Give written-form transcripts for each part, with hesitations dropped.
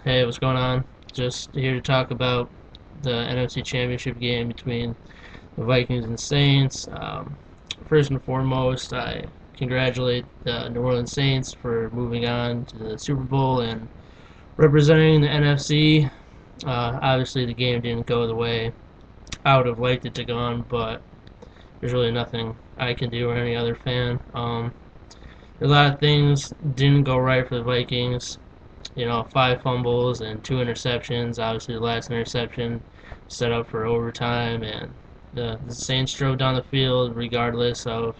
Hey, what's going on? Just here to talk about the NFC Championship game between the Vikings and Saints. First and foremost, I congratulate the New Orleans Saints for moving on to the Super Bowl and representing the NFC. Obviously, the game didn't go the way I would have liked it to go on, but there's really nothing I can do or any other fan. A lot of things didn't go right for the Vikings. 5 fumbles and 2 interceptions. Obviously, the last interception set up for overtime, and the Saints drove down the field regardless of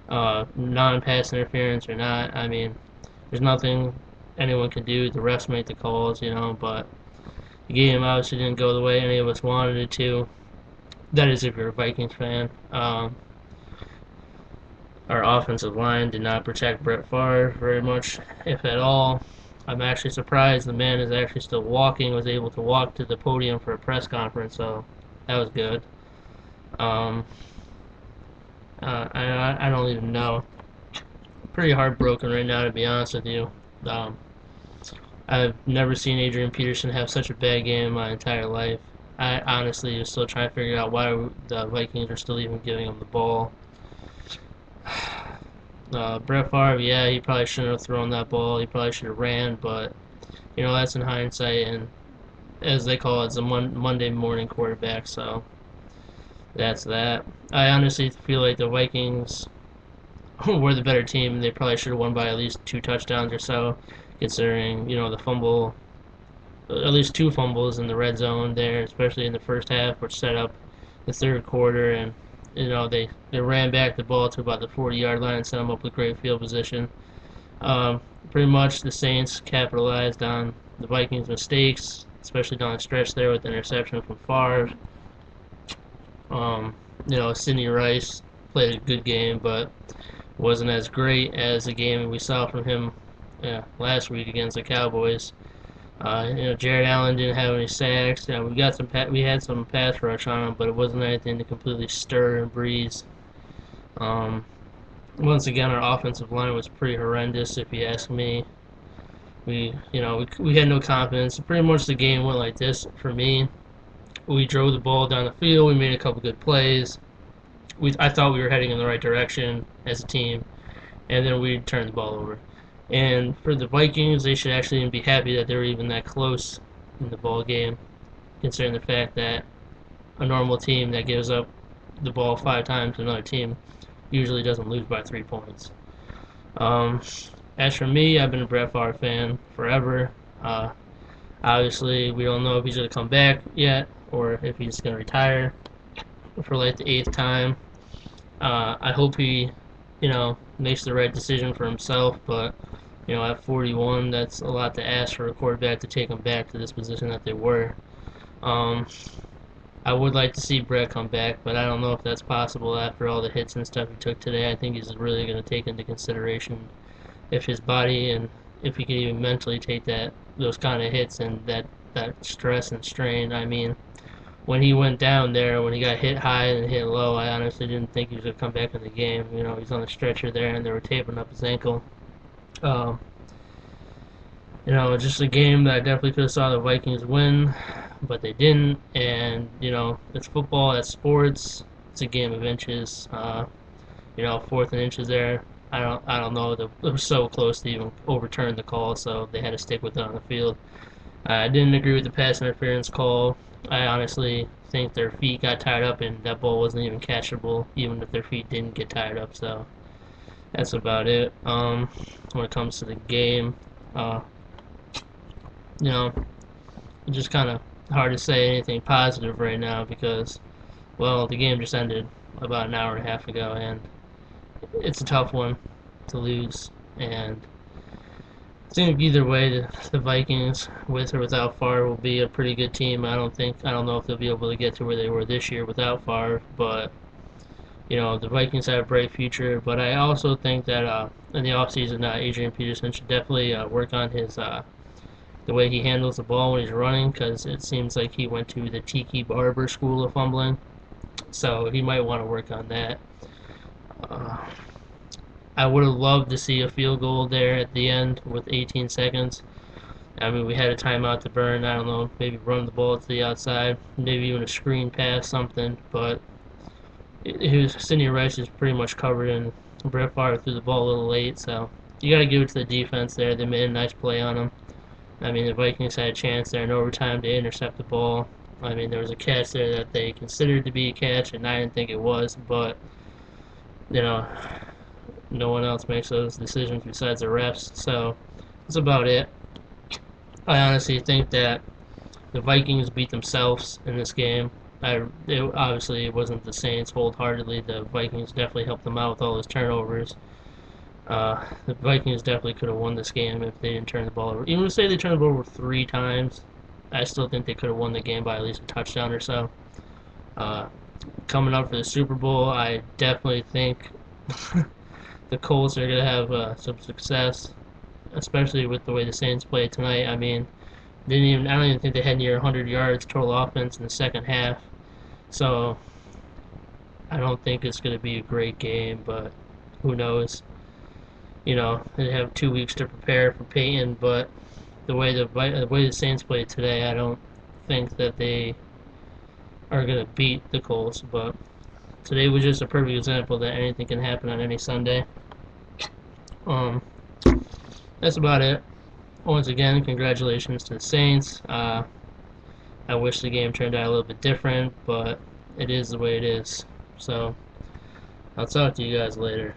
non-pass interference or not. I mean, there's nothing anyone can do. The refs make the calls, but the game obviously didn't go the way any of us wanted it to. That is if you're a Vikings fan. Our offensive line did not protect Brett Favre very much, if at all. I'm actually surprised the man is actually still walking, was able to walk to the podium for a press conference, so that was good. Um, I don't even know. Pretty heartbroken right now, to be honest with you. Um, I've never seen Adrian Peterson have such a bad game in my entire life. I honestly am still trying to figure out why the Vikings are still even giving him the ball. Brett Favre, yeah, he probably shouldn't have thrown that ball. He probably should have ran, but that's in hindsight. And as they call it, it's a Monday morning quarterback. So that's that. I honestly feel like the Vikings were the better team. They probably should have won by at least 2 touchdowns or so, considering the fumble, at least 2 fumbles in the red zone there, especially in the first half, which set up the third quarter. And they ran back the ball to about the 40-yard line and set them up with great field position. Pretty much the Saints capitalized on the Vikings' mistakes, especially down the stretch there with the interception from Favre. Sidney Rice played a good game, but wasn't as great as the game we saw from him last week against the Cowboys. Jared Allen didn't have any sacks. We had some pass rush on him, but it wasn't anything to completely stir and breeze. Um, Once again, our offensive line was pretty horrendous, if you ask me. We had no confidence. Pretty much the game went like this for me. We drove the ball down the field. We made a couple good plays. I thought we were heading in the right direction as a team, and then we turned the ball over. And for the Vikings, they should actually be happy that they were even that close in the ball game, considering the fact that a normal team that gives up the ball 5 times to another team usually doesn't lose by 3 points. Um, as for me, I've been a Brett Favre fan forever. Obviously, we don't know if he's going to come back yet or if he's going to retire for like the 8th time. I hope he, makes the right decision for himself, but at 41, that's a lot to ask for a quarterback to take him back to this position that they were. Um, I would like to see Brett come back, but I don't know if that's possible after all the hits and stuff he took today. I think he's really going to take into consideration if his body and if he can even mentally take those kind of hits and that stress and strain. I mean, when he went down there, when he got hit high and hit low, I honestly didn't think he was going to come back in the game. He's on the stretcher there, and they were taping up his ankle. Um, just a game that I definitely could have saw the Vikings win, but they didn't. And it's football, it's sports. It's a game of inches. 4th and inches there. I don't know. It was so close to even overturn the call, so they had to stick with it on the field. I didn't agree with the pass interference call. I honestly think their feet got tied up, and that ball wasn't even catchable, even if their feet didn't get tied up. So that's about it. When it comes to the game, uh, it's just kind of hard to say anything positive right now because, well, the game just ended about an hour and a half ago, and it's a tough one to lose. And I think either way, the Vikings, with or without Favre, will be a pretty good team. I don't know if they'll be able to get to where they were this year without Favre, but the Vikings have a bright future. But I also think that in the offseason, Adrian Peterson should definitely work on his the way he handles the ball when he's running, because it seems like he went to the Tiki Barber school of fumbling. So he might want to work on that. Uh, I would have loved to see a field goal there at the end with 18 seconds. I mean, we had a timeout to burn. I don't know, maybe run the ball to the outside, maybe even a screen pass, something. But Sidney Rice is pretty much covered, and Brett Favre threw the ball a little late. So you got to give it to the defense there. They made a nice play on him. I mean, the Vikings had a chance there in overtime to intercept the ball. I mean, there was a catch there that they considered to be a catch, and I didn't think it was. But you know, no one else makes those decisions besides the refs. So that's about it. I honestly think that the Vikings beat themselves in this game. Obviously, it wasn't the Saints wholeheartedly. The Vikings definitely helped them out with all those turnovers. The Vikings definitely could have won this game if they didn't turn the ball over. Even if say they turned the ball over 3 times, I still think they could have won the game by at least a touchdown or so. Uh, Coming up for the Super Bowl, I definitely think the Colts are going to have some success, especially with the way the Saints played tonight. I mean, I don't even think they had near 100 yards total offense in the second half. So I don't think it's going to be a great game, but who knows? They have 2 weeks to prepare for Peyton, but the way the Saints played today, I don't think that they are going to beat the Colts. But today was just a perfect example that anything can happen on any Sunday. Um, that's about it. Once again, congratulations to the Saints. I wish the game turned out a little bit different, but it is the way it is. So I'll talk to you guys later.